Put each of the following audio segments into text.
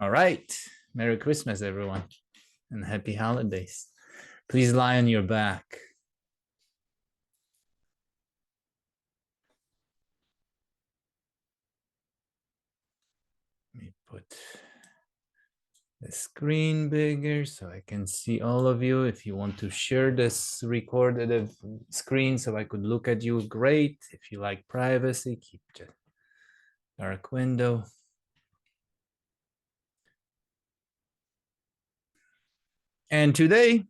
All right. Merry Christmas, everyone, and happy holidays. Please lie on your back. Let me put the screen bigger so I can see all of you. If you want to share this recorded screen so I could look at you, great. If you like privacy, keep the dark window. And today,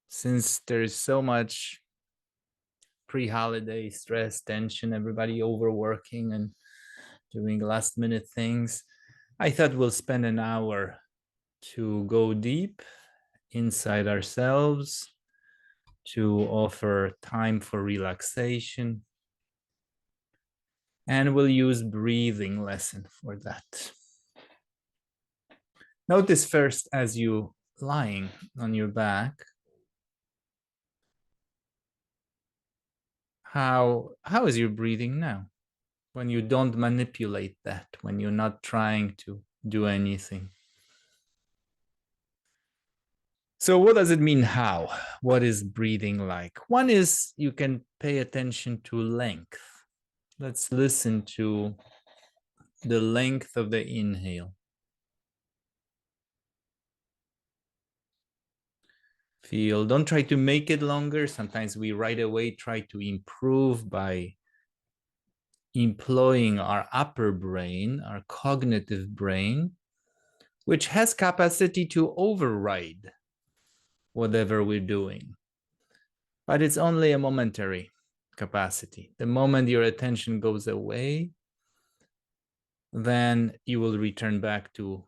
since there's so much pre-holiday stress, tension, everybody overworking and doing last minute things, I thought we'll spend an hour to go deep inside ourselves, to offer time for relaxation. And we'll use breathing lesson for that. Notice first as you lying on your back, how is your breathing now? When you don't manipulate that, when you're not trying to do anything. So what does it mean how? What is breathing like? One is you can pay attention to length. Let's listen to the length of the inhale. Feel, don't try to make it longer. Sometimes we right away try to improve by employing our upper brain, our cognitive brain, which has capacity to override whatever we're doing. But it's only a momentary capacity. The moment your attention goes away, then you will return back to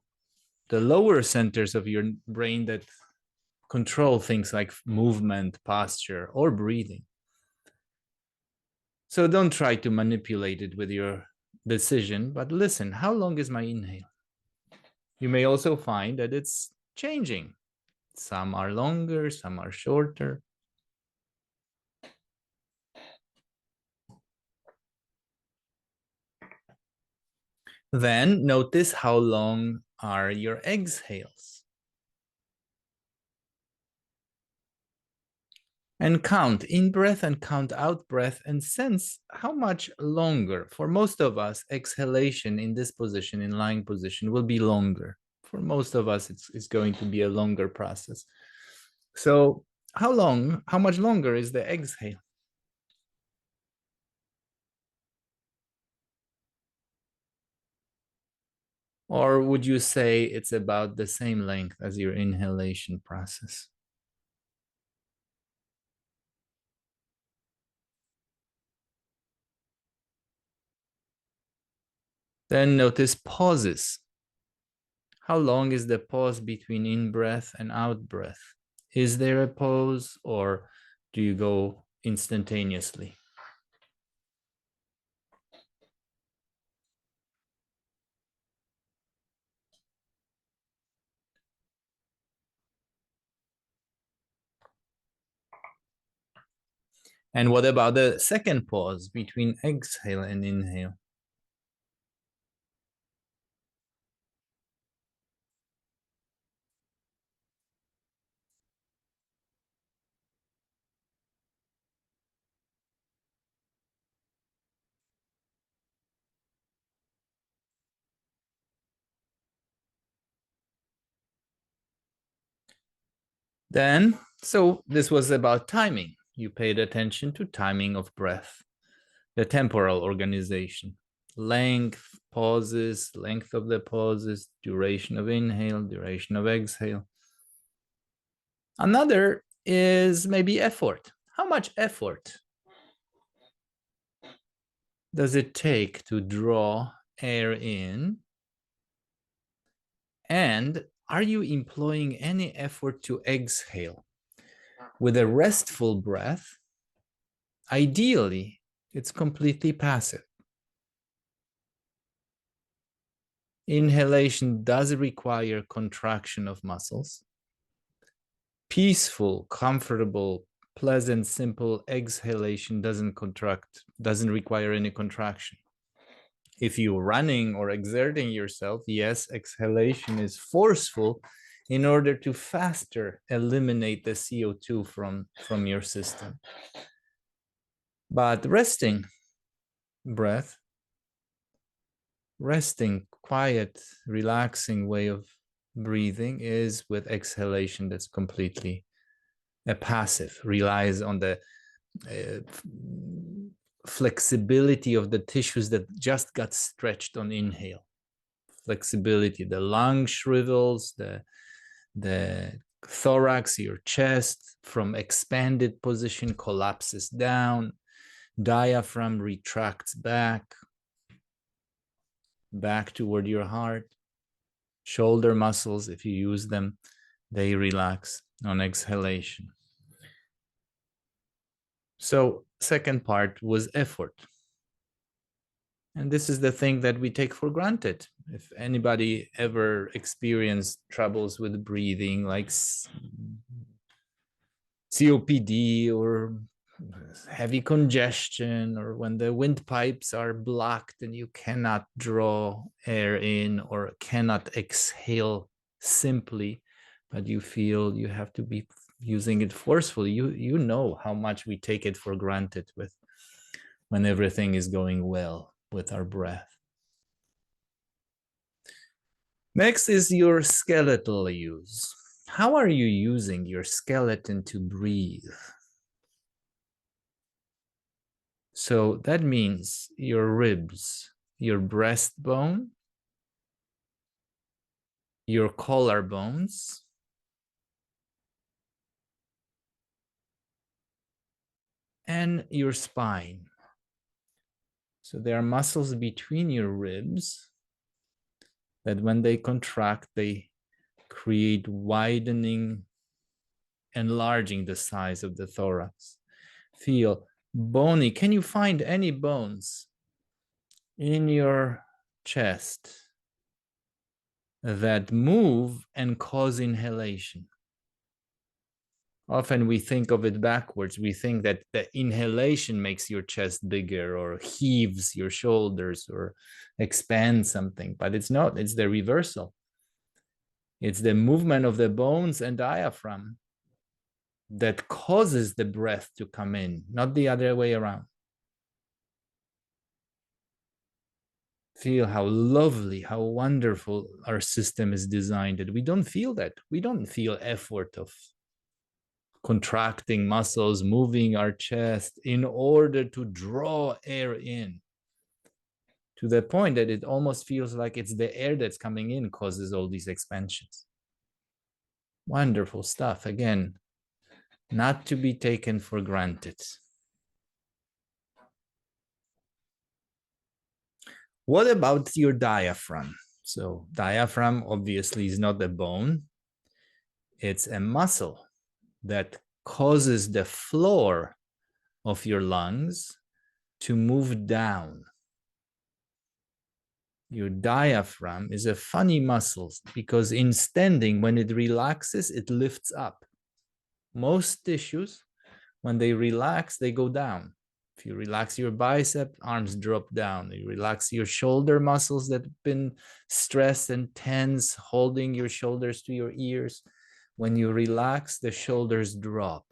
the lower centers of your brain that control things like movement, posture, or breathing. So don't try to manipulate it with your decision, but listen, how long is my inhale? You may also find that it's changing. Some are longer, some are shorter. Then notice how long are your exhales. And count in breath and count out breath and sense how much longer. For most of us, exhalation in this position, in lying position, will be longer. For most of us, it's going to be a longer process. So how much longer is the exhale? Or would you say it's about the same length as your inhalation process? Then notice pauses. How long is the pause between in-breath and out-breath? Is there a pause or do you go instantaneously? And what about the second pause between exhale and inhale? Then, so this was about timing. You paid attention to timing of breath, the temporal organization, length, pauses, length of the pauses, duration of inhale, duration of exhale. Another is maybe effort. How much effort does it take to draw air in? And are you employing any effort to exhale? With a restful breath, ideally, it's completely passive. Inhalation does require contraction of muscles. Peaceful, comfortable, pleasant, simple exhalation doesn't require any contraction. If you're running or exerting yourself, yes, exhalation is forceful in order to faster eliminate the CO2 from your system. But resting breath, resting, quiet, relaxing way of breathing is with exhalation that's completely a passive, relies on the flexibility of the tissues that just got stretched on inhale. Flexibility, the lung shrivels, the thorax, your chest from expanded position collapses down, diaphragm retracts back toward your heart. Shoulder muscles, if you use them, they relax on exhalation. So second part was effort. And this is the thing that we take for granted. If anybody ever experienced troubles with breathing, like COPD or heavy congestion, or when the windpipes are blocked and you cannot draw air in or cannot exhale simply, but you feel you have to be using it forcefully, you know how much we take it for granted with when everything is going well with our breath. Next is your skeletal use. How are you using your skeleton to breathe? So that means your ribs, your breastbone, your collarbones, and your spine. So there are muscles between your ribs that when they contract, they create widening, enlarging the size of the thorax. Feel bony. Can you find any bones in your chest that move and cause inhalation? Often we think of it backwards. We think that the inhalation makes your chest bigger or heaves your shoulders or expands something, but it's not. It's the reversal. It's the movement of the bones and diaphragm that causes the breath to come in, not the other way around. Feel how lovely, how wonderful our system is designed that we don't feel that. We don't feel effort of contracting muscles, moving our chest in order to draw air in, to the point that it almost feels like it's the air that's coming in causes all these expansions. Wonderful stuff. Again, not to be taken for granted. What about your diaphragm? So diaphragm obviously is not a bone. It's a muscle that causes the floor of your lungs to move down. Your diaphragm is a funny muscle because in standing, when it relaxes, it lifts up. Most tissues, when they relax, they go down. If you relax your bicep, arms drop down. You relax your shoulder muscles that have been stressed and tense, holding your shoulders to your ears. When you relax, the shoulders drop.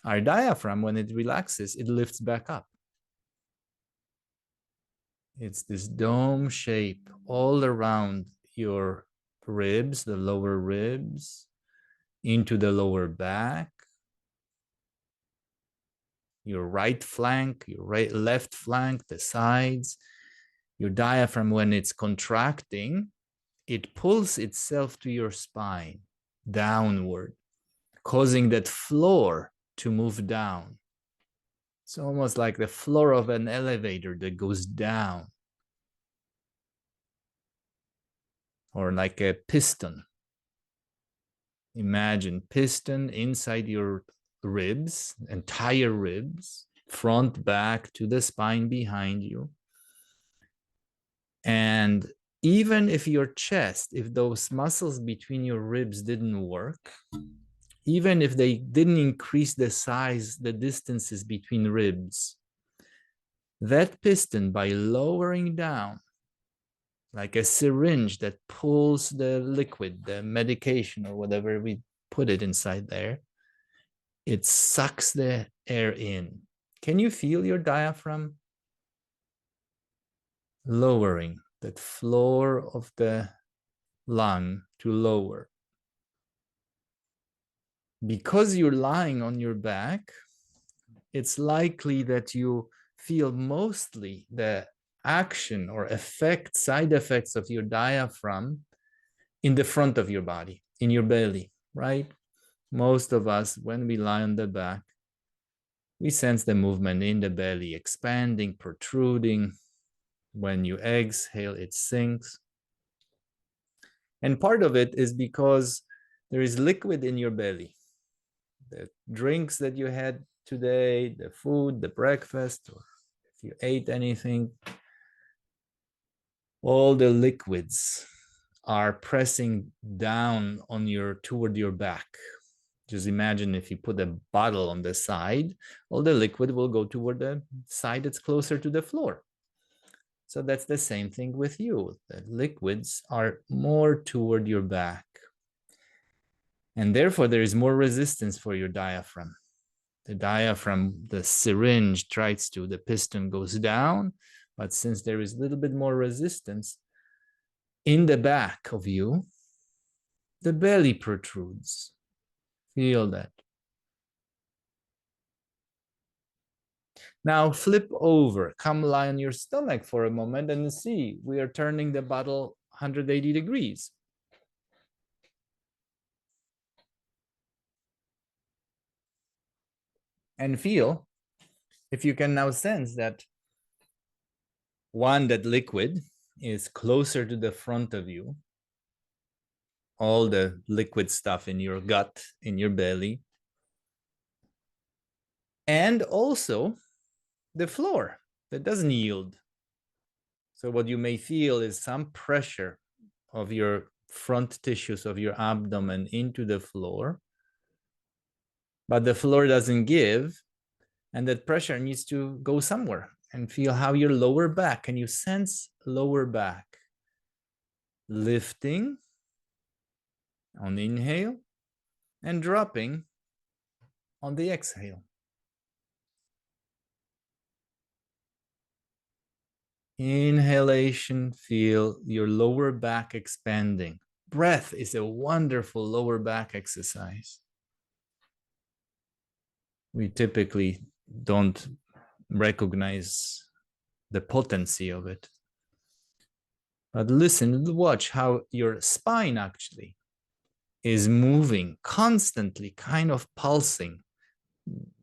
Our diaphragm, when it relaxes, it lifts back up. It's this dome shape all around your ribs, the lower ribs, into the lower back, your right flank, your left flank, the sides. Your diaphragm, when it's contracting, it pulls itself to your spine, downward, causing that floor to move down. It's almost like the floor of an elevator that goes down, or like a piston. Imagine piston inside your ribs, entire ribs, front, back, to the spine behind you. And even if your chest, if those muscles between your ribs didn't work, even if they didn't increase the size, the distances between ribs, That piston, by lowering down, like a syringe that pulls the liquid, the medication or whatever we put it inside there, it sucks the air in. Can you feel your diaphragm lowering, that floor of the lung to lower? Because you're lying on your back, it's likely that you feel mostly the action or effect, side effects of your diaphragm in the front of your body, in your belly, right? Most of us, when we lie on the back, we sense the movement in the belly, expanding, protruding. When you exhale, it sinks. And part of it is because there is liquid in your belly. The drinks that you had today, the food, the breakfast, or if you ate anything, all the liquids are pressing down on toward your back. Just imagine if you put a bottle on the side, all the liquid will go toward the side that's closer to the floor. So that's the same thing with you. The liquids are more toward your back. And therefore, there is more resistance for your diaphragm. The diaphragm, the syringe tries to, the piston goes down, but since there is a little bit more resistance in the back of you, the belly protrudes. Feel that. Now flip over, come lie on your stomach for a moment and see, we are turning the bottle 180 degrees. And feel if you can now sense that that liquid is closer to the front of you, all the liquid stuff in your gut, in your belly, and also the floor that doesn't yield. So what you may feel is some pressure of your front tissues of your abdomen into the floor, but the floor doesn't give, and that pressure needs to go somewhere. And feel how your lower back, can you sense lower back lifting on inhale and dropping on the exhale. Inhalation, feel your lower back expanding. Breath is a wonderful lower back exercise. We typically don't recognize the potency of it. But listen, watch how your spine actually is moving constantly, kind of pulsing,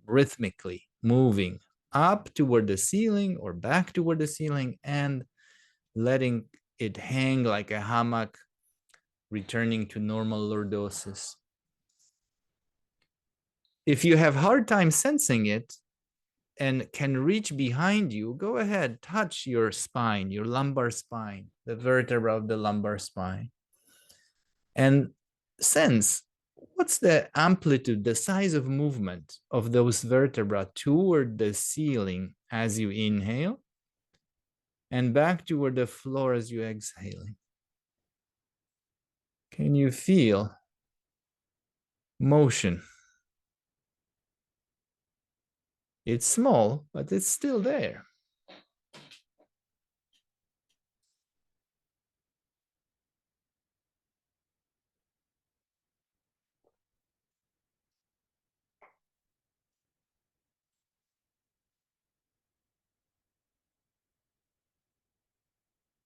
rhythmically moving up toward the ceiling or back toward the ceiling and letting it hang like a hammock, returning to normal lordosis. If you have hard time sensing it and can reach behind you, go ahead, touch your spine, your lumbar spine, the vertebra of the lumbar spine, and sense what's the amplitude, the size of movement of those vertebrae toward the ceiling as you inhale and back toward the floor as you exhale. Can you feel motion? It's small, but it's still there.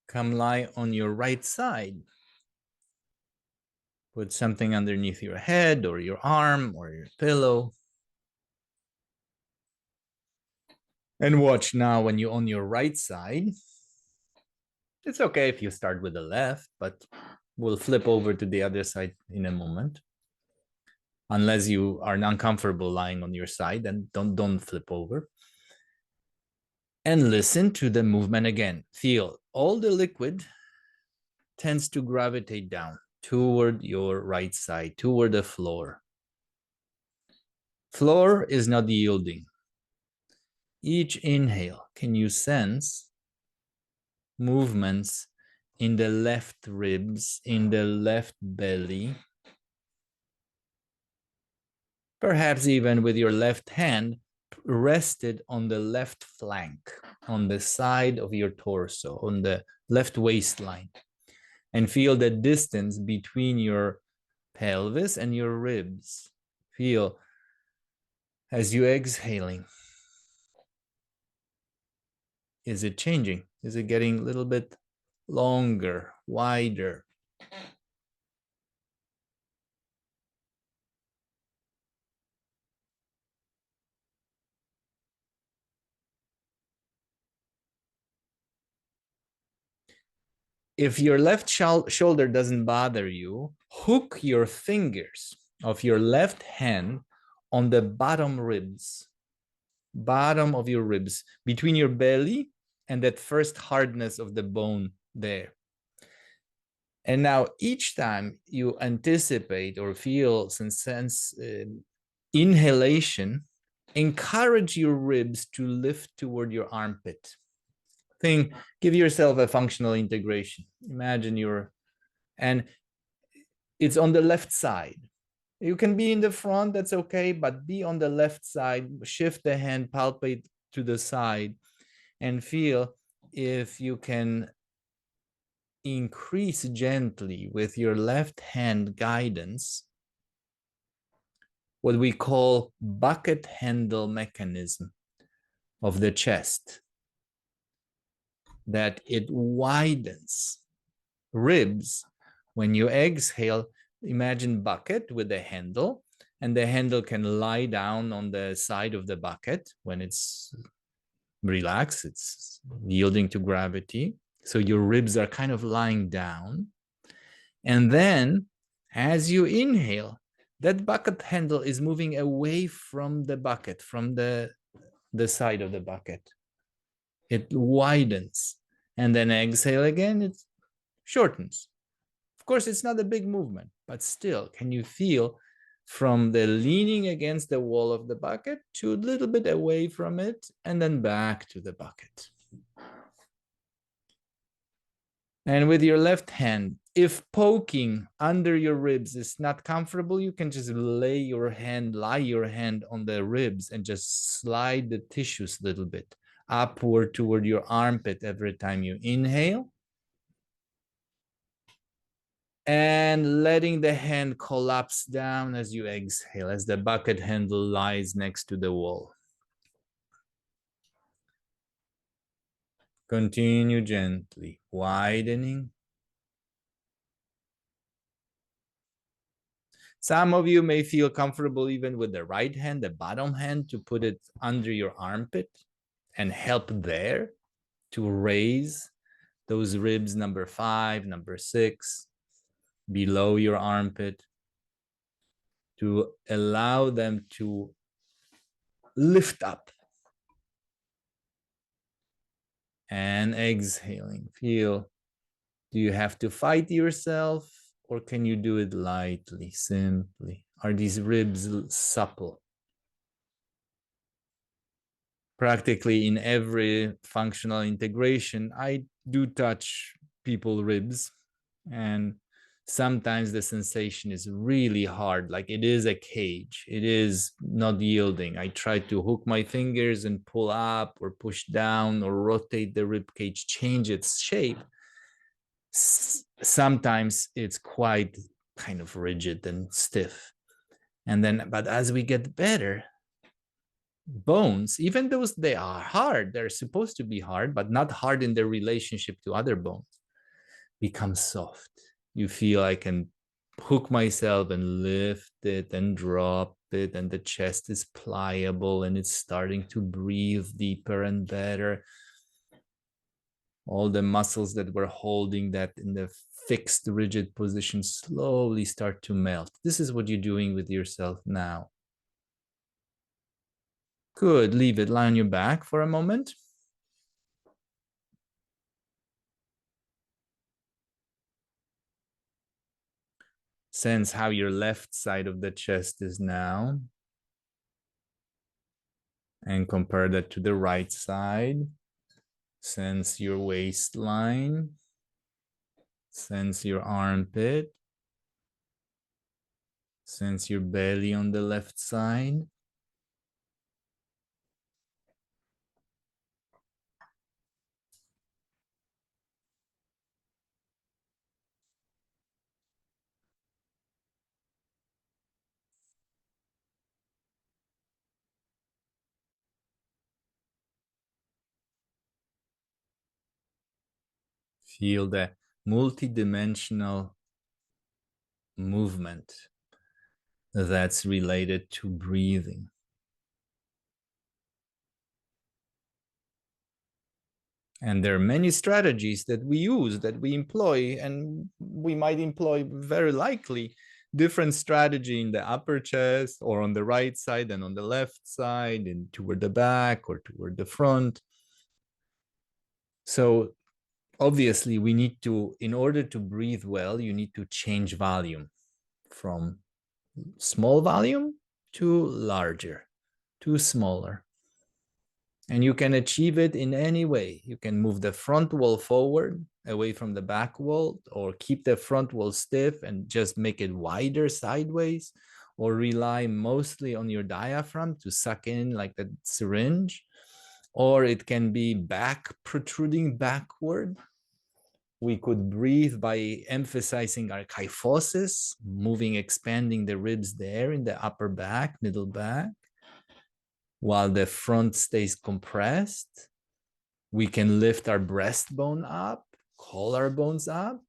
Come lie on your right side. Put something underneath your head or your arm or your pillow. And watch now when you're on your right side. It's okay if you start with the left, but we'll flip over to the other side in a moment. Unless you are uncomfortable lying on your side, then don't flip over. And listen to the movement again. Feel all the liquid tends to gravitate down toward your right side, toward the floor. Floor is not yielding. Each inhale, can you sense movements in the left ribs, in the left belly? Perhaps even with your left hand rested on the left flank, on the side of your torso, on the left waistline, and feel the distance between your pelvis and your ribs. Feel as you exhaling. Is it changing? Is it getting a little bit longer, wider? If your left shoulder doesn't bother you, hook your fingers of your left hand on the bottom ribs, bottom of your ribs, between your belly and that first hardness of the bone there. And now each time you anticipate or feel some sense inhalation, encourage your ribs to lift toward your armpit. Give yourself a functional integration. Imagine and it's on the left side. You can be in the front, that's okay, but be on the left side. Shift the hand, palpate to the side, and feel if you can increase gently with your left hand guidance what we call bucket handle mechanism of the chest, that it widens ribs. When you exhale, imagine bucket with a handle, and the handle can lie down on the side of the bucket when it's relaxed, it's yielding to gravity. So your ribs are kind of lying down. And then as you inhale, that bucket handle is moving away from the bucket, from the side of the bucket. It widens. And then exhale again, it shortens. Of course, it's not a big movement, but still, can you feel from the leaning against the wall of the bucket to a little bit away from it and then back to the bucket? And with your left hand, if poking under your ribs is not comfortable, you can just lie your hand on the ribs and just slide the tissues a little bit upward toward your armpit every time you inhale. And letting the hand collapse down as you exhale, as the bucket handle lies next to the wall. Continue gently, widening. Some of you may feel comfortable even with the right hand, the bottom hand, to put it under your armpit and help there to raise those ribs, number 5, number 6, below your armpit, to allow them to lift up. And exhaling, feel, do you have to fight yourself or can you do it lightly, simply? Are these ribs supple? Practically in every functional integration, I do touch people's ribs, and sometimes the sensation is really hard, like it is a cage, it is not yielding. I try to hook my fingers and pull up or push down or rotate the rib cage, change its shape. Sometimes it's quite kind of rigid and stiff. And then, but as we get better, bones, even those they are hard, they're supposed to be hard, but not hard in their relationship to other bones, become soft. You feel I can hook myself and lift it and drop it, and the chest is pliable and it's starting to breathe deeper and better. All the muscles that were holding that in the fixed, rigid position slowly start to melt. This is what you're doing with yourself now. Good. Leave it. Lie on your back for a moment. Sense how your left side of the chest is now. And compare that to the right side. Sense your waistline. Sense your armpit. Sense your belly on the left side. Feel the multidimensional movement that's related to breathing. And there are many strategies that we use, that we employ, and we might employ very likely different strategy in the upper chest or on the right side and on the left side and toward the back or toward the front. So obviously we need to, in order to breathe well, you need to change volume from small volume to larger, to smaller. And you can achieve it in any way. You can move the front wall forward away from the back wall, or keep the front wall stiff and just make it wider sideways, or rely mostly on your diaphragm to suck in like a syringe. Or it can be back protruding backward. We could breathe by emphasizing our kyphosis, moving, expanding the ribs there in the upper back, middle back, while the front stays compressed. We can lift our breastbone up, collarbones up.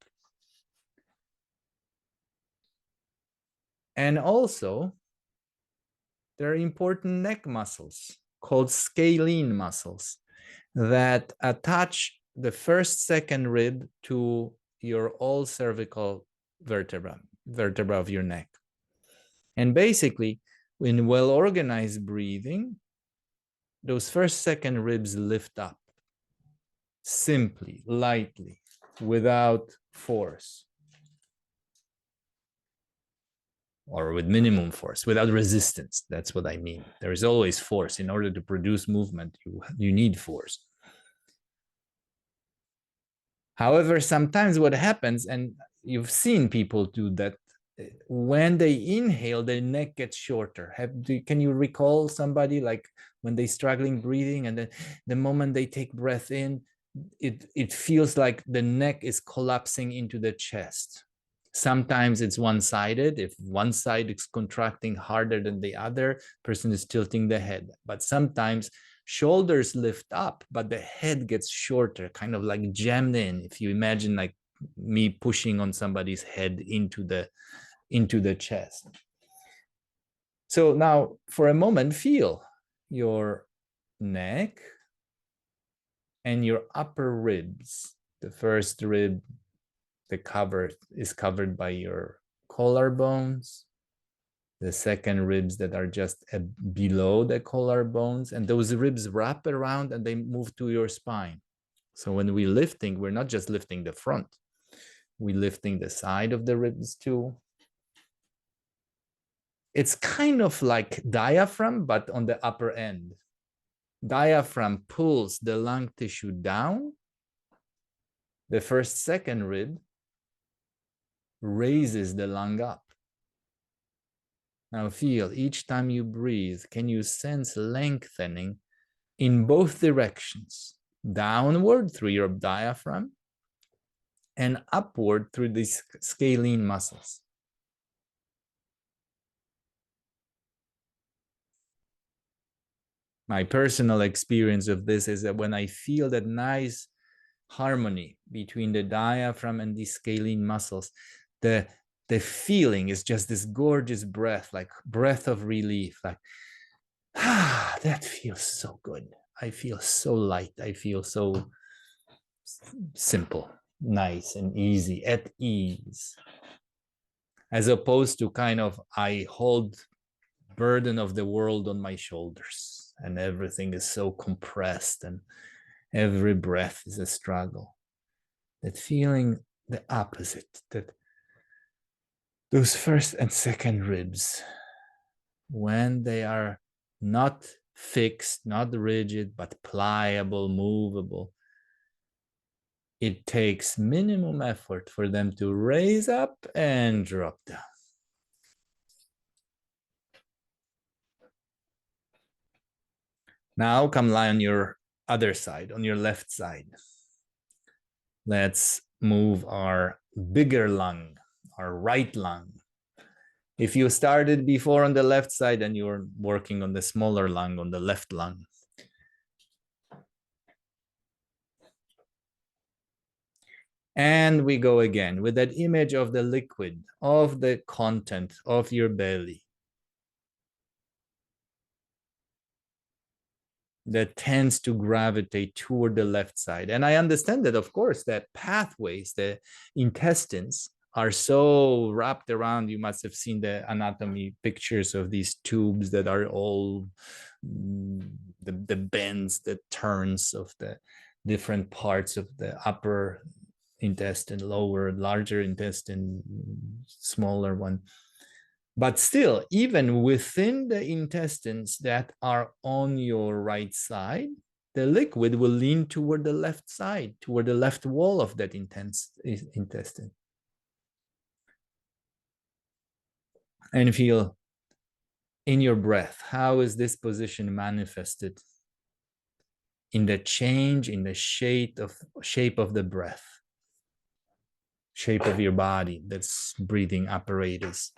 And also, there are important neck muscles called scalene muscles that attach the first, second rib to your all cervical vertebra of your neck. And basically, in well-organized breathing, those first, second ribs lift up simply, lightly, without force, or with minimum force, without resistance. That's what I mean. There is always force. In order to produce movement, you need force. However, sometimes what happens, and you've seen people do that, when they inhale, their neck gets shorter. Can you recall somebody like when they're struggling breathing, and then the moment they take breath in, it feels like the neck is collapsing into the chest. Sometimes it's one-sided. If one side is contracting harder than the other, person is tilting the head. But sometimes shoulders lift up, but the head gets shorter, kind of like jammed in. If you imagine like me pushing on somebody's head into the chest. So now for a moment, feel your neck and your upper ribs. The first rib, the cover is covered by your collarbones. The second ribs that are just below the collarbones, and those ribs wrap around and they move to your spine. So when we're lifting, we're not just lifting the front, we're lifting the side of the ribs too. It's kind of like diaphragm, but on the upper end. Diaphragm pulls the lung tissue down. The first, second rib raises the lung up. Now feel, each time you breathe, can you sense lengthening in both directions? Downward through your diaphragm and upward through these scalene muscles. My personal experience of this is that when I feel that nice harmony between the diaphragm and the scalene muscles, the feeling is just this gorgeous breath, like breath of relief, like, that feels so good. I feel so light. I feel so simple, nice and easy, at ease. As opposed to kind of, I hold burden of the world on my shoulders and everything is so compressed and every breath is a struggle. That feeling the opposite, that those first and second ribs, when they are not fixed, not rigid, but pliable, movable. It takes minimum effort for them to raise up and drop down. Now come lie on your other side, on your left side. Let's move our bigger lung, our right lung. If you started before on the left side and you're working on the smaller lung, on the left lung. And we go again with that image of the liquid, of the content of your belly that tends to gravitate toward the left side. And I understand that, of course, that pathways, the intestines are so wrapped around. You must have seen the anatomy pictures of these tubes that are all the bends, the turns of the different parts of the upper intestine, lower, larger intestine, smaller one. But still, even within the intestines that are on your right side, the liquid will lean toward the left side, toward the left wall of that intestine. And feel in your breath, how is this position manifested in the change in the shape of the breath, shape of your body, that's breathing apparatus.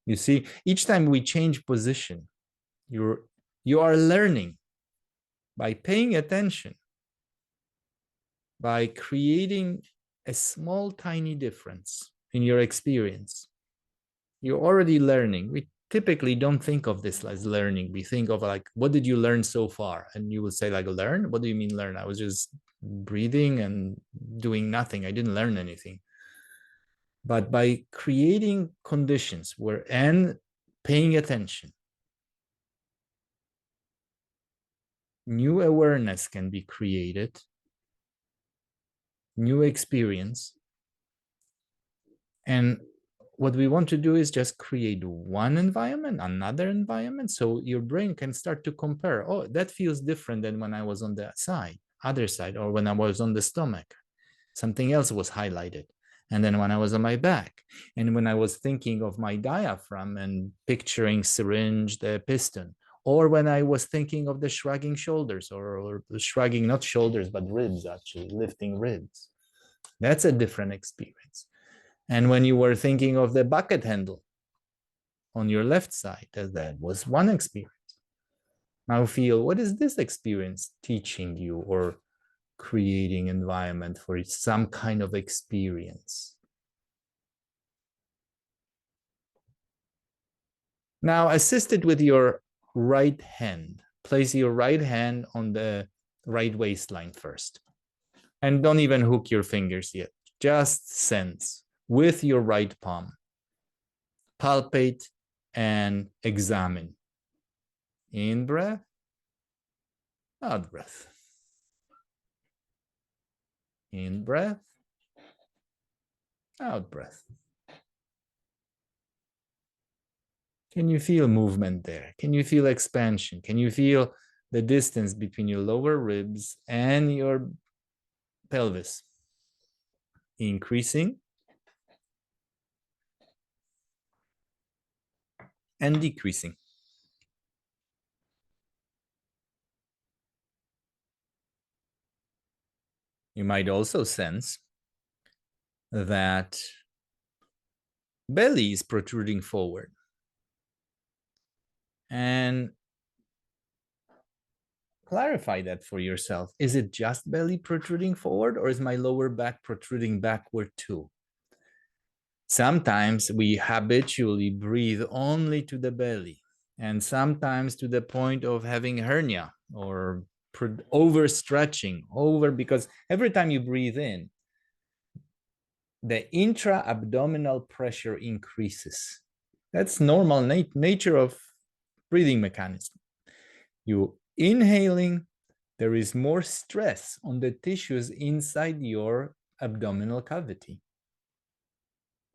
You see, each time we change position, you are learning by paying attention, by creating a small, tiny difference in your experience. You're already learning. We typically don't think of this as learning. We think of like, what did you learn so far? And you will say like, learn? What do you mean learn? I was just breathing and doing nothing. I didn't learn anything. But by creating conditions and paying attention, new awareness can be created, new experience. And what we want to do is just create one environment, another environment, so your brain can start to compare. Oh, that feels different than when I was on the other side, or when I was on the stomach. Something else was highlighted. And then when I was on my back, and when I was thinking of my diaphragm and picturing syringe, the piston, or when I was thinking of the shrugging shoulders, or shrugging, not shoulders, but ribs, actually, lifting ribs. That's a different experience. And when you were thinking of the bucket handle on your left side, that was one experience. Now feel, what is this experience teaching you or creating environment for some kind of experience? Now, assist it with your right hand. Place your right hand on the right waistline first. And don't even hook your fingers yet. Just sense with your right palm. Palpate and examine. In breath, out breath. In breath, out breath. Can you feel movement there? Can you feel expansion? Can you feel the distance between your lower ribs and your pelvis increasing and decreasing? You might also sense that belly is protruding forward. And clarify that for yourself. Is it just belly protruding forward, or is my lower back protruding backward too? Sometimes we habitually breathe only to the belly, and sometimes to the point of having hernia or overstretching, because every time you breathe in, the intra-abdominal pressure increases. That's normal nature of breathing mechanism. You inhaling, there is more stress on the tissues inside your abdominal cavity.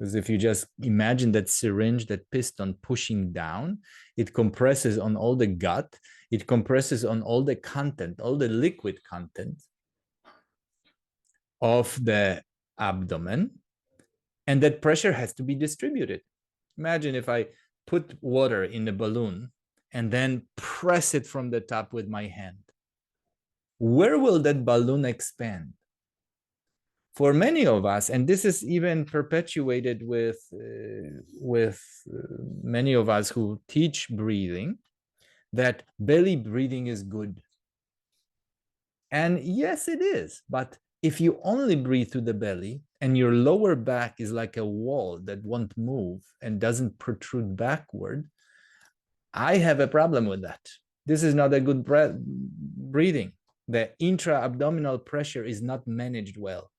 Because if you just imagine that syringe, that piston pushing down, it compresses on all the gut, it compresses on all the content, all the liquid content of the abdomen, and that pressure has to be distributed. Imagine if I put water in a balloon and then press it from the top with my hand. Where will that balloon expand? For many of us, and this is even perpetuated with many of us who teach breathing, that belly breathing is good. And yes, it is. But if you only breathe through the belly and your lower back is like a wall that won't move and doesn't protrude backward, I have a problem with that. This is not a good breathing. The intra-abdominal pressure is not managed well,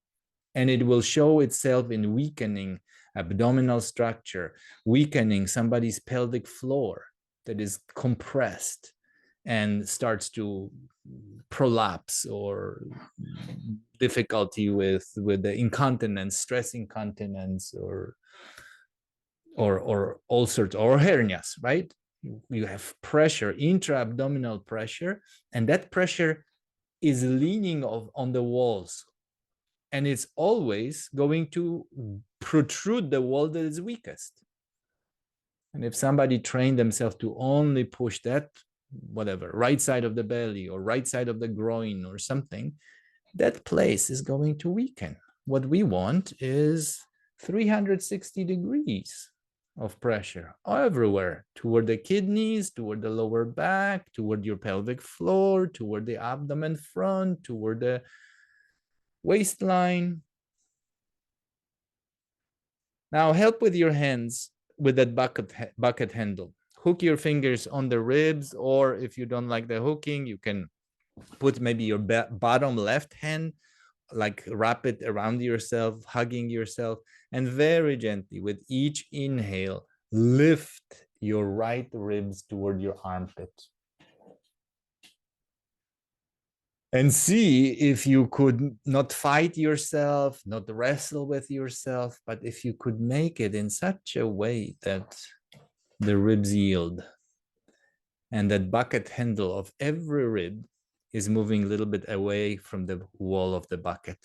and it will show itself in weakening abdominal structure, weakening somebody's pelvic floor that is compressed and starts to prolapse, or difficulty with the incontinence, stress incontinence, or all sorts, or hernias, right? You have pressure, intra-abdominal pressure, and that pressure is leaning on the walls, and it's always going to protrude the wall that is weakest. And if somebody trained themselves to only push that, whatever, right side of the belly or right side of the groin or something, that place is going to weaken. What we want is 360 degrees of pressure everywhere, toward the kidneys, toward the lower back, toward your pelvic floor, toward the abdomen front, toward the waistline. Now help with your hands with that bucket handle. Hook your fingers on the ribs, or if you don't like the hooking, you can put maybe your bottom left hand, like wrap it around yourself, hugging yourself, and very gently with each inhale, lift your right ribs toward your armpit. And see if you could not fight yourself, not wrestle with yourself, but if you could make it in such a way that the ribs yield and that bucket handle of every rib is moving a little bit away from the wall of the bucket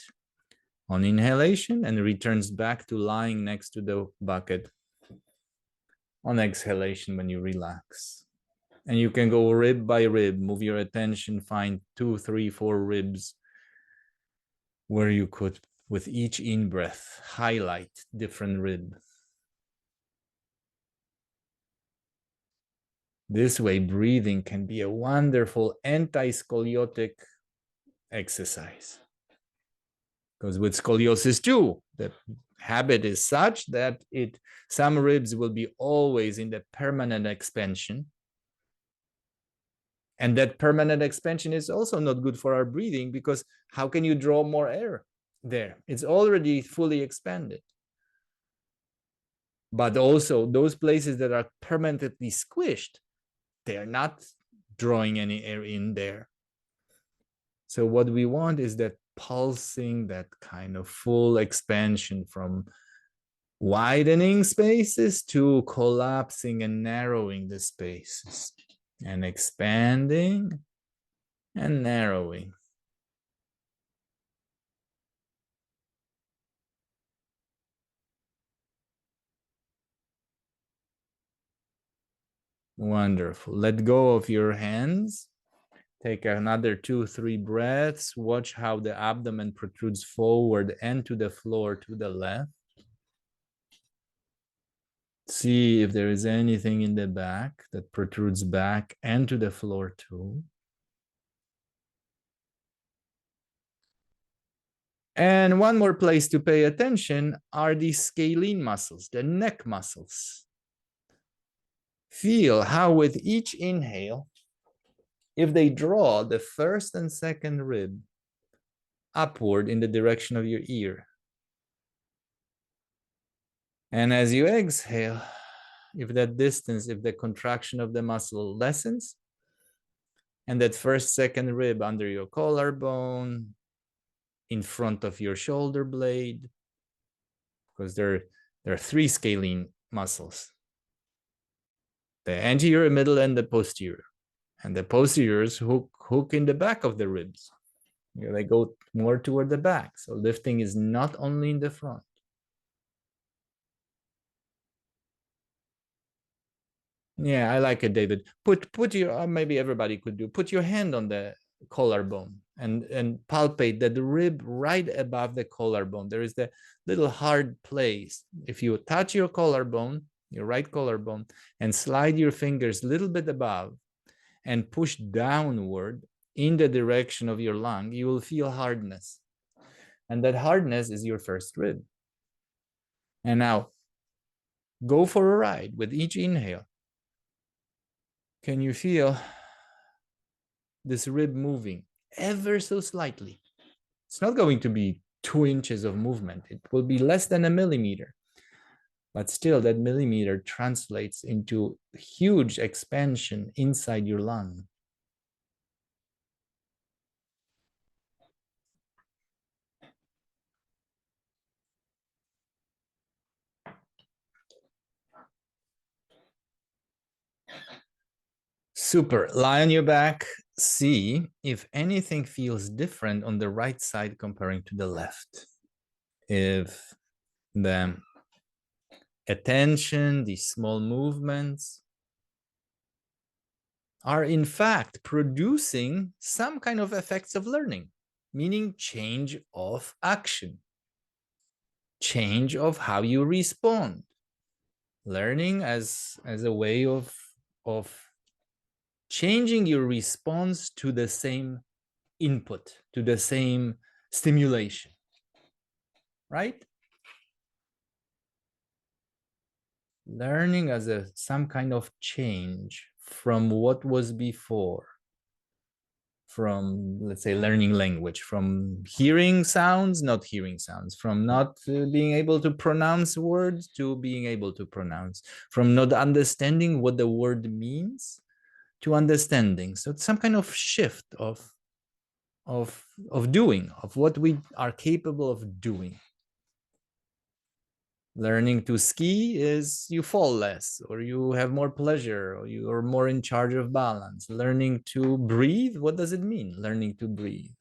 on inhalation, and returns back to lying next to the bucket on exhalation when you relax. And you can go rib by rib, move your attention, find 2, 3, 4 ribs where you could, with each in-breath, highlight different rib. This way, breathing can be a wonderful anti-scoliotic exercise. Because with scoliosis too, the habit is such that some ribs will be always in the permanent expansion. And that permanent expansion is also not good for our breathing, because how can you draw more air there? It's already fully expanded. But also those places that are permanently squished, they're not drawing any air in there. So what we want is that pulsing, that kind of full expansion from widening spaces to collapsing and narrowing the spaces, and expanding and narrowing. Wonderful. Let go of your hands. Take another 2, 3 breaths. Watch how the abdomen protrudes forward and to the floor to the left. See if there is anything in the back that protrudes back and to the floor too. And one more place to pay attention are the scalene muscles, the neck muscles. Feel how with each inhale, if they draw the first and second rib upward in the direction of your ear. And as you exhale, if that distance, if the contraction of the muscle lessens, and that first, second rib under your collarbone, in front of your shoulder blade, because they're There are three scalene muscles: the anterior, middle, and the posterior. And the posteriors hook in the back of the ribs. They go more toward the back. So lifting is not only in the front. Yeah, I like it, David. Put your maybe everybody could do. Put your hand on the collarbone and palpate that rib right above the collarbone. There is the little hard place. If you touch your collarbone, your right collarbone, and slide your fingers a little bit above and push downward in the direction of your lung, you will feel hardness. And that hardness is your first rib. And now go for a ride with each inhale. Can you feel this rib moving ever so slightly? It's not going to be 2 inches of movement. It will be less than a millimeter. But still, that millimeter translates into huge expansion inside your lung. Super. Lie on your back. See if anything feels different on the right side comparing to the left. If the attention, these small movements, are in fact producing some kind of effects of learning, meaning change of action, change of how you respond, learning as a way of changing your response to the same input, to the same stimulation, right? Learning as some kind of change from what was before, from, let's say, learning language, from hearing sounds, not hearing sounds, from not being able to pronounce words to being able to pronounce, from not understanding what the word means to understanding. So it's some kind of shift of doing, of what we are capable of doing. Learning to ski is you fall less, or you have more pleasure, or you are more in charge of balance. Learning to breathe, what does it mean? Learning to breathe.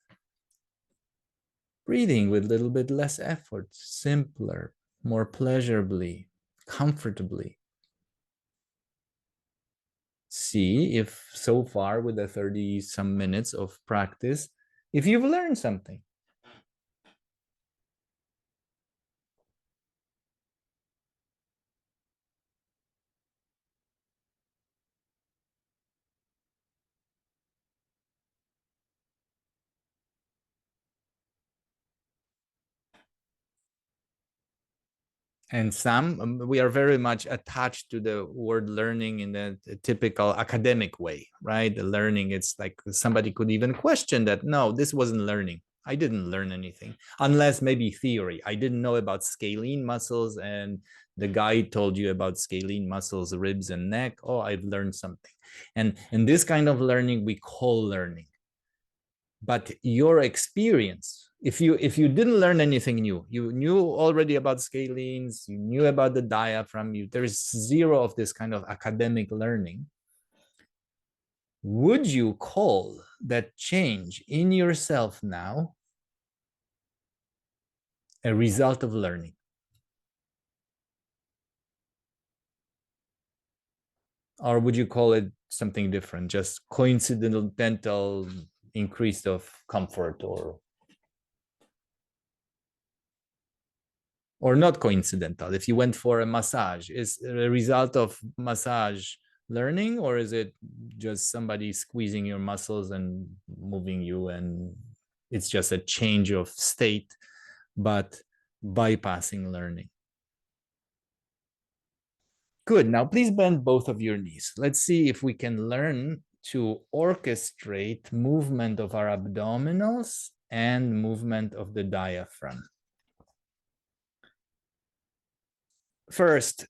Breathing with a little bit less effort, simpler, more pleasurably, comfortably. See if so far with the 30 some minutes of practice, if you've learned something. And some, we are very much attached to the word learning in the typical academic way, right? The learning, it's like somebody could even question that. No, this wasn't learning. I didn't learn anything, unless maybe theory. I didn't know about scalene muscles, and the guy told you about scalene muscles, ribs and neck. Oh, I've learned something. And this kind of learning we call learning. But your experience, if you didn't learn anything new, you knew already about scalenes, you knew about the diaphragm, there's zero of this kind of academic learning. Would you call that change in yourself now a result of learning? Or would you call it something different, just coincidental increase of comfort, or not coincidental? If you went for a massage, is it a result of massage learning, or is it just somebody squeezing your muscles and moving you, and it's just a change of state but bypassing learning? Good. Now please bend both of your knees. Let's see if we can learn to orchestrate movement of our abdominals and movement of the diaphragm. First,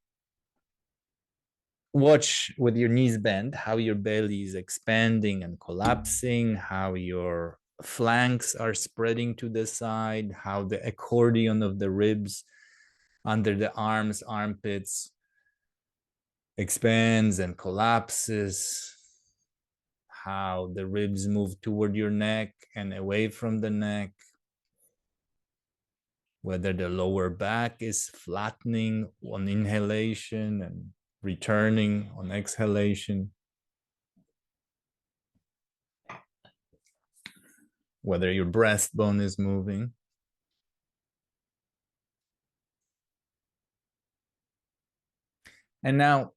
watch with your knees bent how your belly is expanding and collapsing, how your flanks are spreading to the side, how the accordion of the ribs under the arms, armpits, expands and collapses, how the ribs move toward your neck and away from the neck, whether the lower back is flattening on inhalation and returning on exhalation, whether your breastbone is moving. And now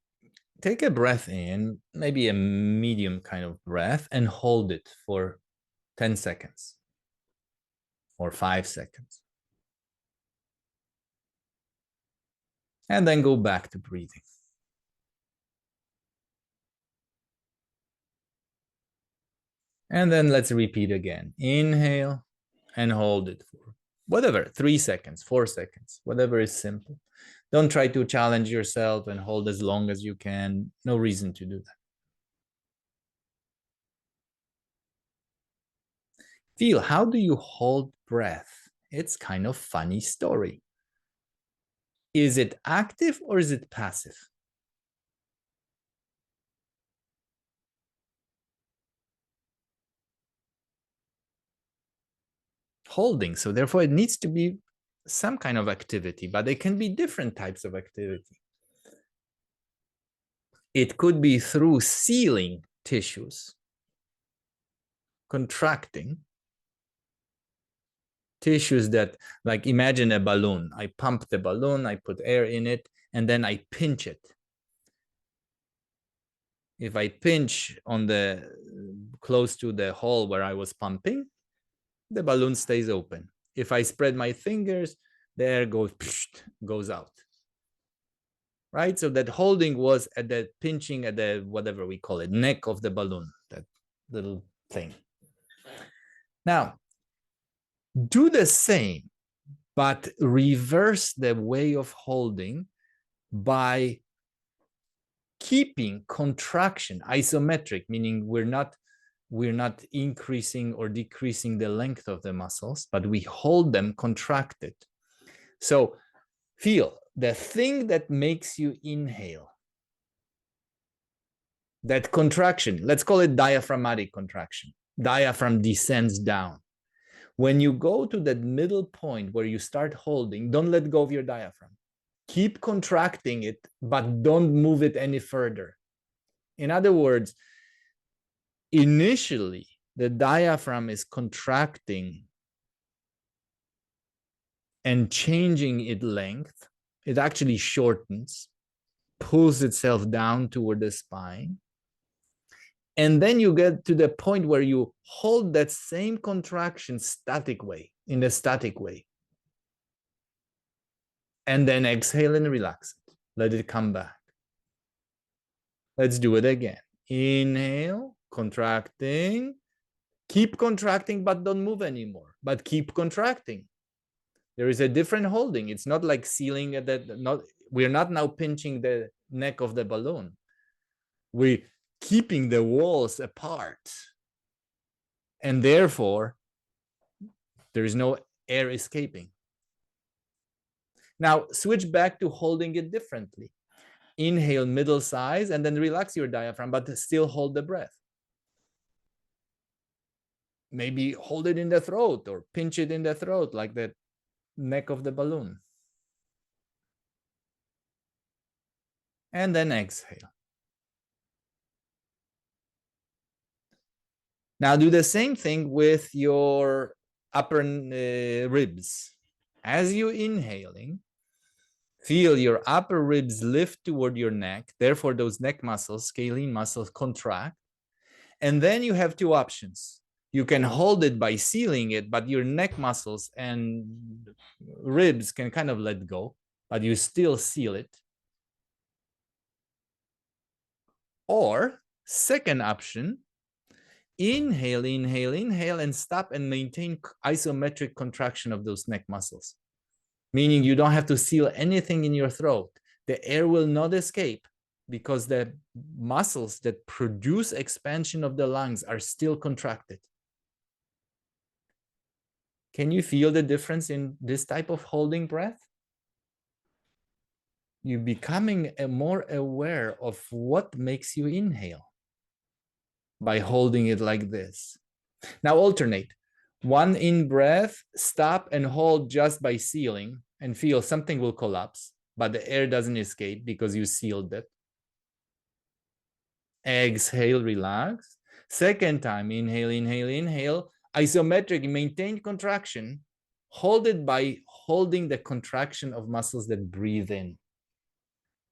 take a breath in, maybe a medium kind of breath, and hold it for 10 seconds or 5 seconds. And then go back to breathing. And then let's repeat again. Inhale and hold it for whatever, 3 seconds, 4 seconds, whatever is simple. Don't try to challenge yourself and hold as long as you can. No reason to do that. Feel, how do you hold breath? It's kind of funny story. Is it active or is it passive? Holding. So therefore it needs to be some kind of activity, but it can be different types of activity. It could be through sealing tissues, contracting tissues that, like imagine a balloon. I pump the balloon, I put air in it, and then I pinch it. If I pinch on the close to the hole where I was pumping, the balloon stays open. If I spread my fingers, the air goes out. Right? So that holding was at the pinching at the, whatever we call it, neck of the balloon, that little thing. Now, do the same, but reverse the way of holding by keeping contraction isometric, meaning we're not increasing or decreasing the length of the muscles, but we hold them contracted. So feel the thing that makes you inhale, that contraction, let's call it diaphragmatic contraction. Diaphragm descends down. When you go to that middle point where you start holding, don't let go of your diaphragm. Keep contracting it, but don't move it any further. In other words, initially, the diaphragm is contracting and changing its length. It actually shortens, pulls itself down toward the spine. And then you get to the point where you hold that same contraction static way, in the static way. And then exhale and relax it. Let it come back. Let's do it again. Inhale, contracting. Keep contracting, but don't move anymore. But keep contracting. There is a different holding. It's not like sealing that. We're not now pinching the neck of the balloon. We're keeping the walls apart. And therefore, there is no air escaping. Now, switch back to holding it differently. Inhale middle size and then relax your diaphragm, but still hold the breath. Maybe hold it in the throat or pinch it in the throat like the neck of the balloon. And then exhale. Now do the same thing with your upper ribs. As you're inhaling, feel your upper ribs lift toward your neck. Therefore, those neck muscles, scalene muscles, contract. And then you have two options. You can hold it by sealing it, but your neck muscles and ribs can kind of let go, but you still seal it. Or second option, inhale, inhale, inhale, and stop and maintain isometric contraction of those neck muscles. Meaning you don't have to seal anything in your throat. The air will not escape because the muscles that produce expansion of the lungs are still contracted. Can you feel the difference in this type of holding breath? You're becoming more aware of what makes you inhale by holding it like this. Now alternate. One in breath, stop and hold just by sealing and feel something will collapse, but the air doesn't escape because you sealed it. Exhale, relax. Second time, inhale, inhale, inhale. Isometric, maintain contraction. Hold it by holding the contraction of muscles that breathe in,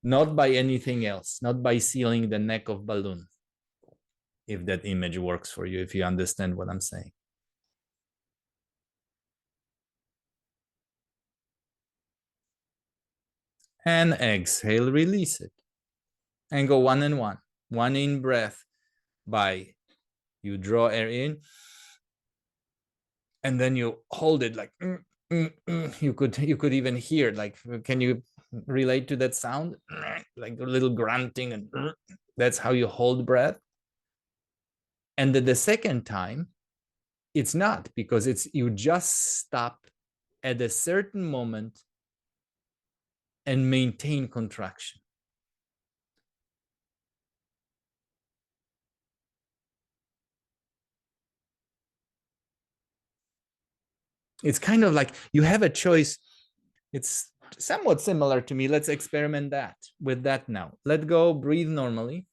not by anything else, not by sealing the neck of balloon. If that image works for you, if you understand what I'm saying. And exhale, release it. And go one and one. One in breath by you draw air in, and then you hold it like you could even hear, like, can you relate to that sound? Like a little grunting, and that's how you hold breath. And the second time, it's not, because it's you just stop at a certain moment and maintain contraction. It's kind of like you have a choice. It's somewhat similar to me. Let's experiment that with that now. Let go, breathe normally.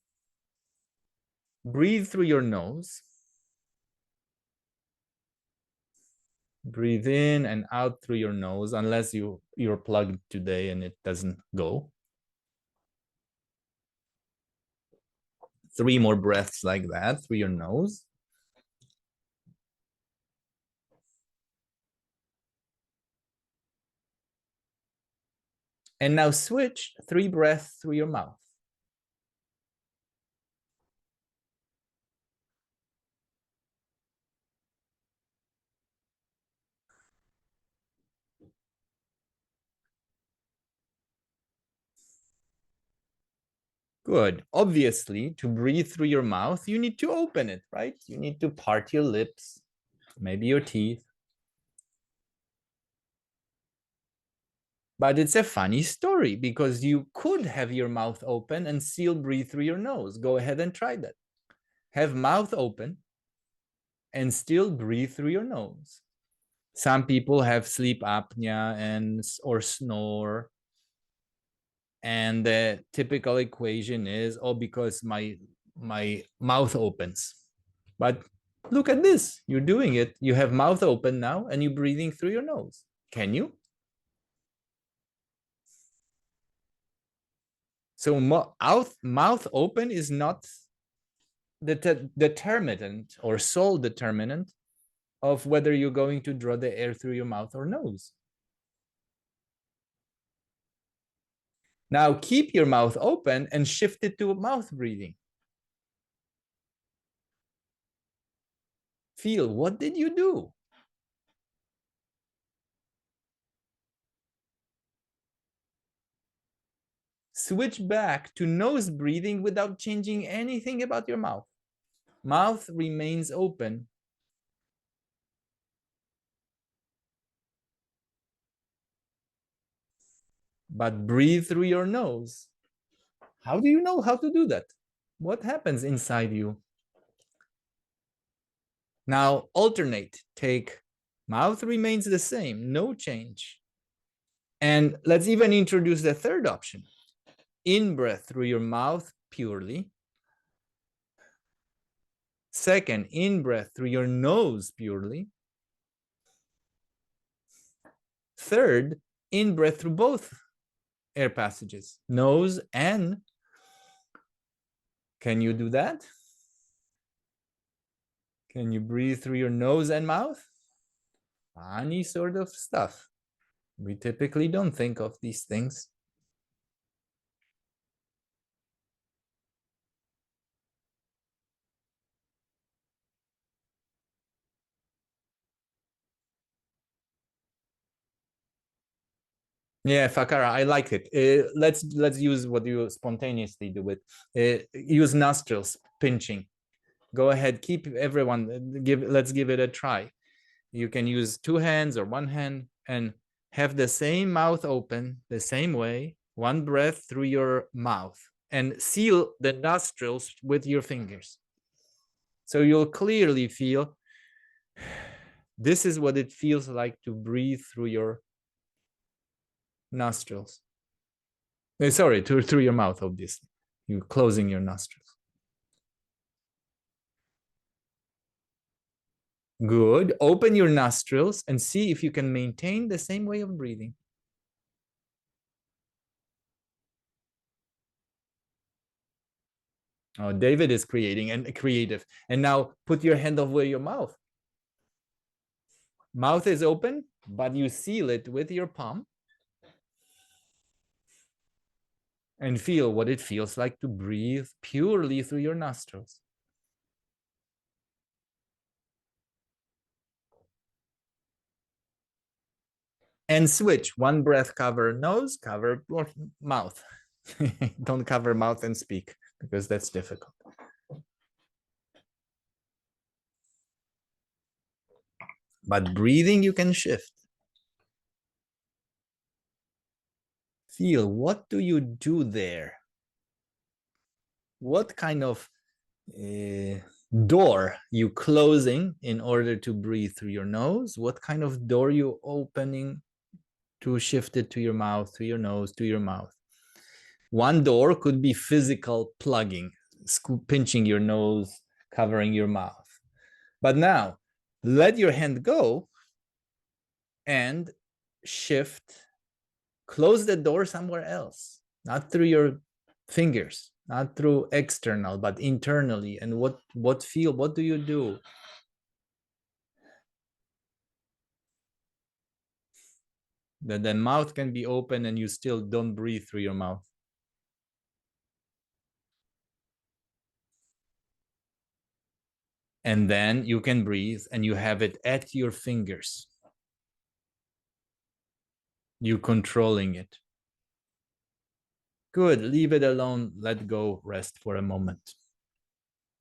Breathe through your nose. Breathe in and out through your nose, unless you're plugged today and it doesn't go. 3 more breaths like that through your nose. And now switch 3 breaths through your mouth. Good. Obviously, to breathe through your mouth, you need to open it, right? You need to part your lips, maybe your teeth. But it's a funny story, because you could have your mouth open and still breathe through your nose. Go ahead and try that. Have mouth open and still breathe through your nose. Some people have sleep apnea or snore. And the typical equation is, oh, because my mouth opens. But look at this. You're doing it. You have mouth open now and you're breathing through your nose. Can you? So mouth open is not the determinant or sole determinant of whether you're going to draw the air through your mouth or nose. Now keep your mouth open and shift it to mouth breathing. Feel, what did you do? Switch back to nose breathing without changing anything about your mouth. Mouth remains open. But breathe through your nose. How do you know how to do that? What happens inside you? Now alternate. Take mouth remains the same, no change. And let's even introduce the third option. In breath through your mouth purely. Second, in breath through your nose purely. Third, in breath through both air passages, nose and. Can you do that? Can you breathe through your nose and mouth? Funny sort of stuff. We typically don't think of these things. Yeah, Fakara, I like it. Let's use what you spontaneously do with. Use nostrils, pinching. Go ahead, keep everyone, let's give it a try. You can use 2 hands or 1 hand and have the same mouth open the same way, One breath through your mouth and seal the nostrils with your fingers. So you'll clearly feel this is what it feels like to breathe through your nostrils. Sorry, through your mouth, obviously. You're closing your nostrils. Good. Open your nostrils and see if you can maintain the same way of breathing. Oh, David is creating and creative. And now put your hand over your mouth. Mouth is open, but you seal it with your palm. And feel what it feels like to breathe purely through your nostrils. And switch. One breath, cover nose, cover mouth. Don't cover mouth and speak because that's difficult. But breathing, you can shift. Feel, what do you do there? What kind of door you closing in order to breathe through your nose? What kind of door you opening to shift it to your mouth, to your nose, to your mouth? One door could be physical plugging, pinching your nose, covering your mouth. But now, let your hand go and shift, close the door somewhere else, not through your fingers, not through external, but internally. And what do you do? That the mouth can be open and you still don't breathe through your mouth. And then you can breathe and you have it at your fingers. You controlling it. Good, leave it alone, let go, rest for a moment.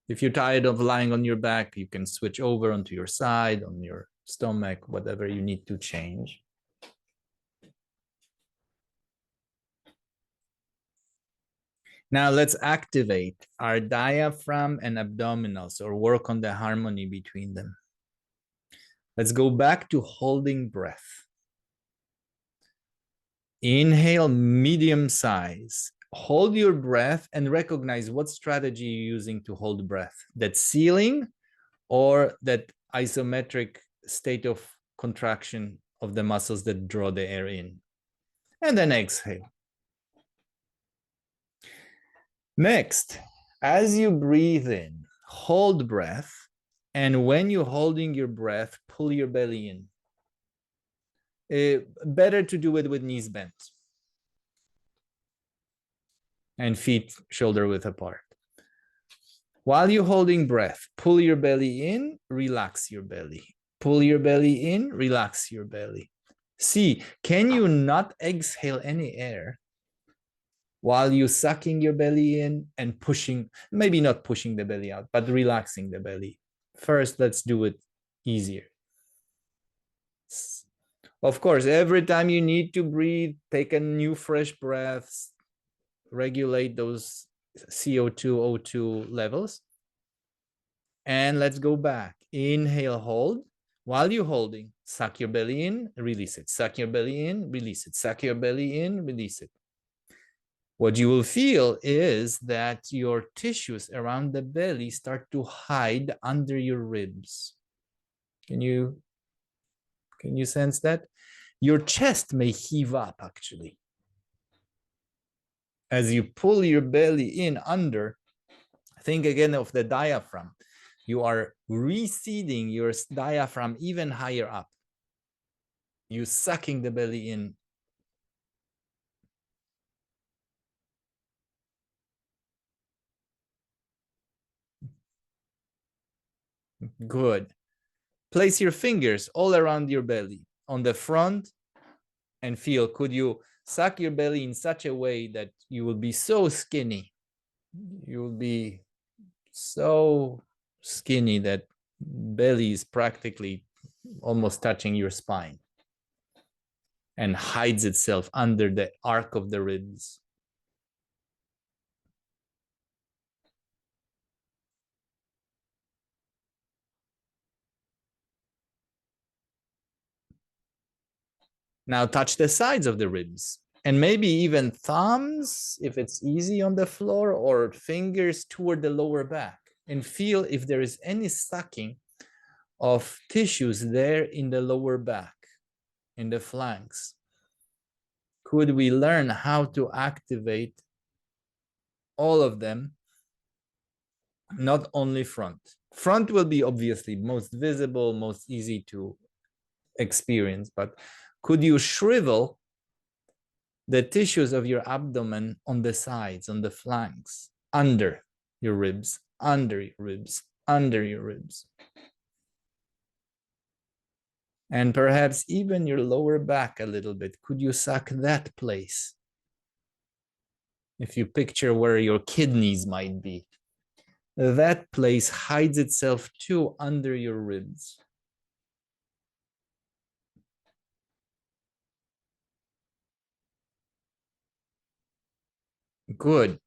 If you're tired of lying on your back, you can switch over onto your side, on your stomach, whatever you need to change. Now let's activate our diaphragm and abdominals or work on the harmony between them. Let's go back to holding breath. Inhale, medium size. Hold your breath and recognize what strategy you're using to hold breath. That sealing or that isometric state of contraction of the muscles that draw the air in. And then exhale. Next, as you breathe in, hold breath. And when you're holding your breath, pull your belly in. Better to do it with knees bent and feet shoulder width apart. While you're holding breath, pull your belly in, relax your belly. Pull your belly in, relax your belly. See, can you not exhale any air while you're sucking your belly in and pushing, maybe not pushing the belly out, but relaxing the belly? First, let's do it easier. Of course, every time you need to breathe, take a new fresh breath, regulate those CO2, O2 levels. And let's go back. Inhale, hold. While you're holding, suck your belly in, release it. Suck your belly in, release it. Suck your belly in, release it. What you will feel is that your tissues around the belly start to hide under your ribs. Can you sense that? Your chest may heave up, actually. As you pull your belly in under, think again of the diaphragm. You are reseating your diaphragm even higher up. You're sucking the belly in. Good. Place your fingers all around your belly, on the front, and feel, could you suck your belly in such a way that you will be so skinny? You will be so skinny that belly is practically almost touching your spine. and hides itself under the arc of the ribs. Now touch the sides of the ribs and maybe even thumbs, if it's easy on the floor, or fingers toward the lower back, and feel if there is any sucking of tissues there in the lower back, in the flanks. Could we learn how to activate all of them, not only front? Front will be obviously most visible, most easy to experience, but could you shrivel the tissues of your abdomen on the sides, on the flanks, under your ribs, under your ribs, under your ribs? And perhaps even your lower back a little bit. Could you suck that place? If you picture where your kidneys might be, that place hides itself too under your ribs. Good.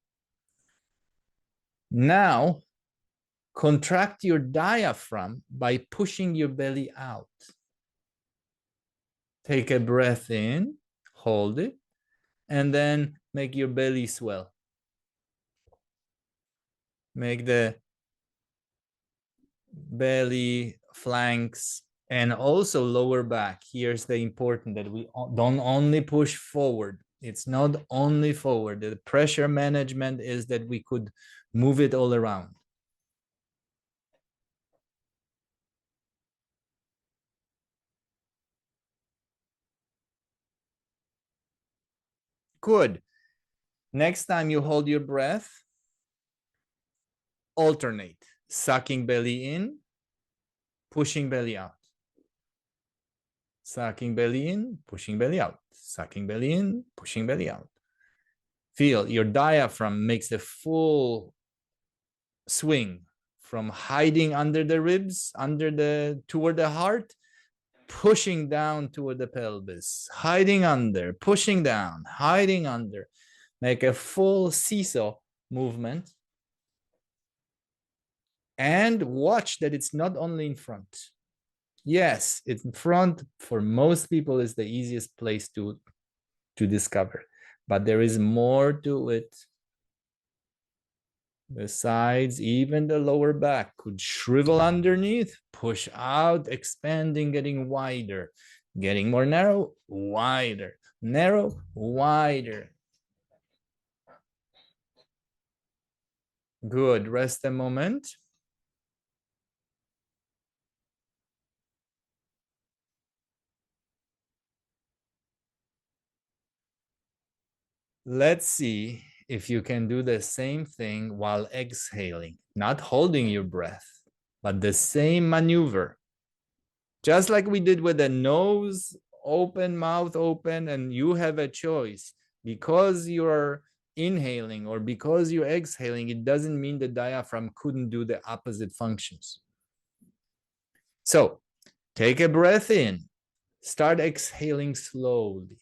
Now, contract your diaphragm by pushing your belly out. Take a breath in, hold it, and then make your belly swell. Make the belly, flanks, and also lower back. Here's the important that we don't only push forward. It's not only forward. The pressure management is that we could move it all around. Good. Next time you hold your breath, alternate. Sucking belly in, pushing belly out. Sucking belly in, pushing belly out. Sucking belly in, pushing belly out. Feel your diaphragm makes a full swing from hiding under the ribs, toward the heart, pushing down toward the pelvis, hiding under, pushing down, hiding under. Make a full seesaw movement. And watch that it's not only in front. Yes, it's in front for most people is the easiest place to discover, but there is more to it. The sides, even the lower back could shrivel underneath, push out, expanding, getting wider, getting more narrow, wider, narrow, wider. Good, rest a moment. Let's see if you can do the same thing while exhaling, not holding your breath, but the same maneuver. Just like we did with the nose open, mouth open, and you have a choice. Because you're inhaling or because you're exhaling, it doesn't mean the diaphragm couldn't do the opposite functions. So take a breath in, start exhaling slowly.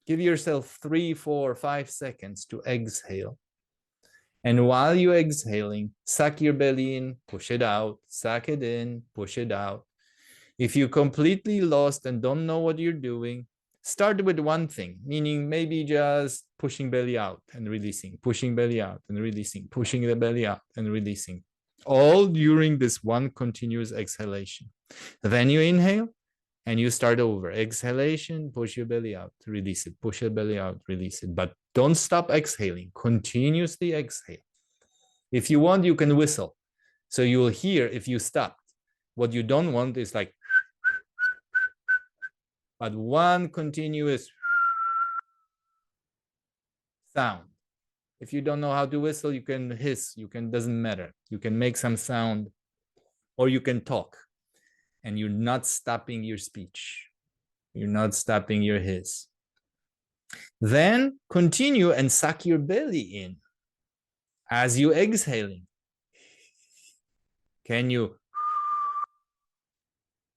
Give yourself 3, 4, 5 seconds to exhale. And while you're exhaling, suck your belly in, push it out, suck it in, push it out. If you're completely lost and don't know what you're doing, start with one thing, meaning maybe just pushing belly out and releasing, pushing belly out and releasing, pushing the belly out and releasing, all during this one continuous exhalation. Then you inhale and you start over. Exhalation, push your belly out, release it, push your belly out, release it. But don't stop exhaling, continuously exhale. If you want, you can whistle. So you'll hear if you stop. What you don't want is like, but one continuous sound. If you don't know how to whistle, you can hiss, doesn't matter. You can make some sound or you can talk and you're not stopping your speech. You're not stopping your hiss. Then continue and suck your belly in as you exhaling. Can you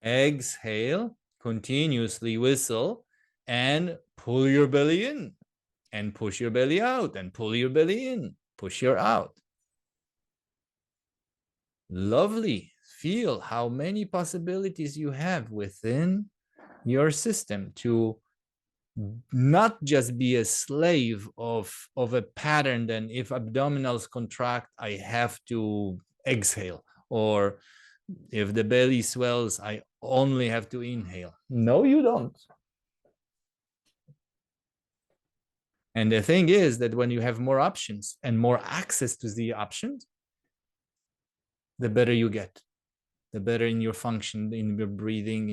exhale, continuously whistle, and pull your belly in and push your belly out and pull your belly in, push your out. Lovely. Feel how many possibilities you have within your system to not just be a slave of a pattern. Then if abdominals contract, I have to exhale, or if the belly swells, I only have to inhale. No, you don't. And the thing is that when you have more options and more access to the options, the better you get, the better in your function, in your breathing,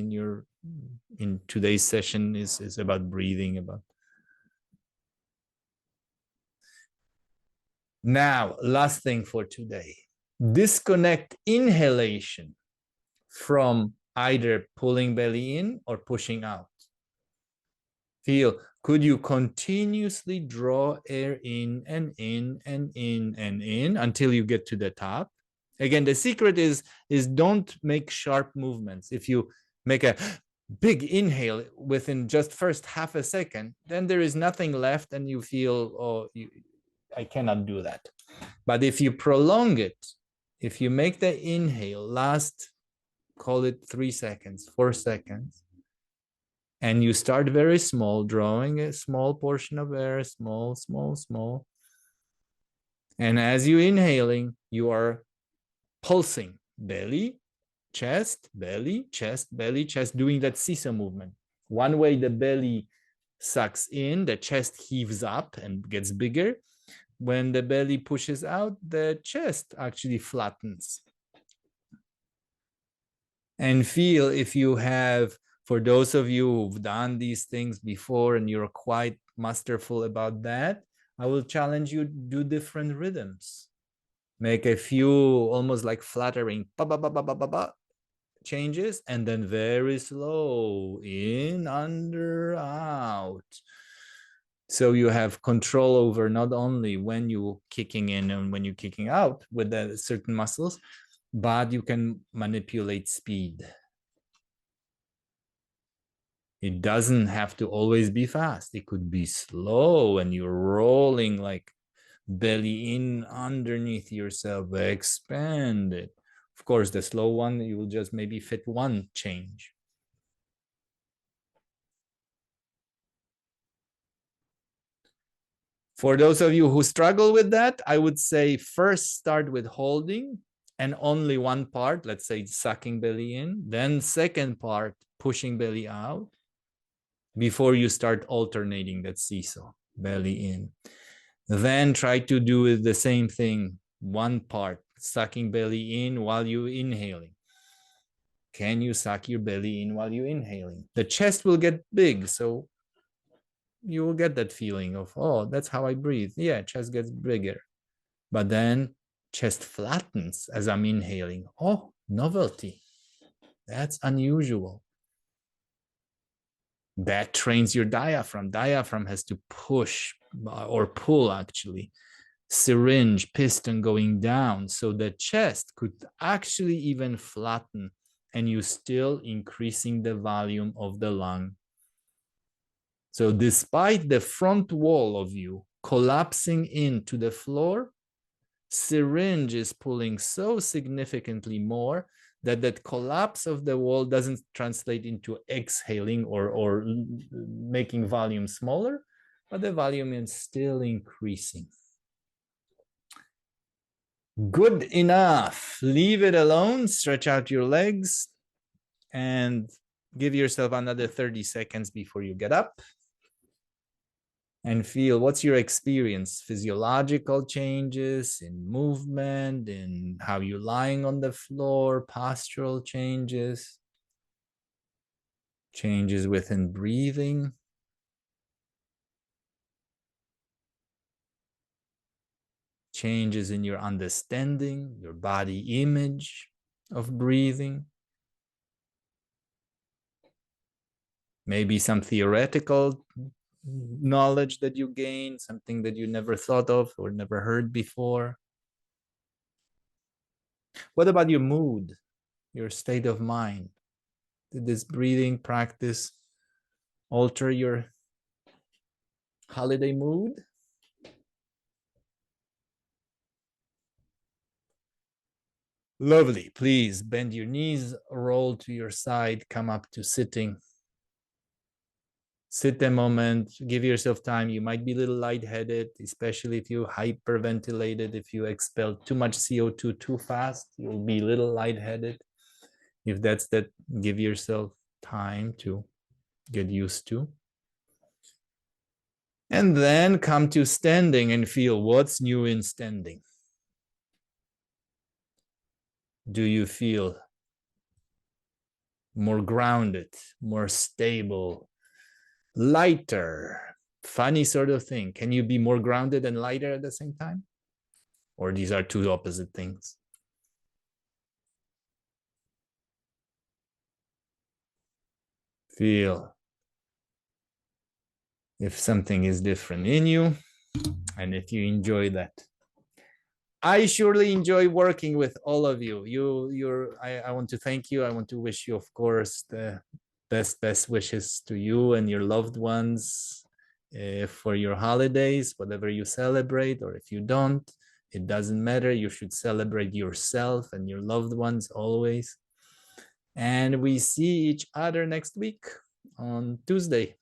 in today's session is about breathing. About now, last thing for today, disconnect inhalation from either pulling belly in or pushing out. Feel, could you continuously draw air in and in and in and in until you get to the top? Again, the secret is don't make sharp movements. If you make a big inhale within just first half a second, then there is nothing left and you feel, oh, I cannot do that. But if you prolong it, if you make the inhale last, call it 3 seconds, 4 seconds, and you start very small, drawing a small portion of air, small, small, small. And as you're inhaling, you are pulsing belly, chest, belly, chest, doing that seesaw movement. One way the belly sucks in, the chest heaves up and gets bigger. When the belly pushes out, the chest actually flattens. And feel if you have, for those of you who've done these things before and you're quite masterful about that, I will challenge you to do different rhythms. Make a few almost like fluttering changes, and then very slow, in, under, out. So you have control over not only when you're kicking in and when you're kicking out with the certain muscles, but you can manipulate speed. It doesn't have to always be fast. It could be slow and you're rolling like belly in underneath yourself, expand it. Of course, the slow one, you will just maybe fit one change. For those of you who struggle with that, I would say first start with holding and only one part, let's say sucking belly in, then second part, pushing belly out, before you start alternating that seesaw, belly in. Then try to do the same thing, one part, sucking belly in while you're inhaling. Can you suck your belly in while you're inhaling? The chest will get big, so you will get that feeling of, oh, that's how I breathe. Yeah, chest gets bigger. But then chest flattens as I'm inhaling. Oh, novelty. That's unusual. That trains your diaphragm. Diaphragm has to push or pull, actually. Syringe, piston going down. So the chest could actually even flatten and you still increasing the volume of the lung. So despite the front wall of you collapsing into the floor, syringe is pulling so significantly more that that collapse of the wall doesn't translate into exhaling or making volume smaller, but the volume is still increasing. Good enough. Leave it alone. Stretch out your legs and give yourself another 30 seconds before you get up. And feel, what's your experience? Physiological changes in movement, in how you're lying on the floor, postural changes, changes within breathing. Changes in your understanding, your body image of breathing. Maybe some theoretical knowledge that you gain, something that you never thought of or never heard before. What about your mood, your state of mind? Did this breathing practice alter your holiday mood? Lovely. Please bend your knees, roll to your side, come up to sitting. Sit a moment, give yourself time. You might be a little lightheaded, especially if you hyperventilated. If you expel too much CO2 too fast, you'll be a little lightheaded. If that's that, give yourself time to get used to. And then come to standing and feel what's new in standing. Do you feel more grounded, more stable, lighter, funny sort of thing? Can you be more grounded and lighter at the same time? Or these are two opposite things? Feel if something is different in you and if you enjoy that. I surely enjoy working with all of you. I want to thank you. I want to wish you, of course, the best wishes to you and your loved ones for your holidays, whatever you celebrate, or if you don't, it doesn't matter. You should celebrate yourself and your loved ones always. And we see each other next week on Tuesday.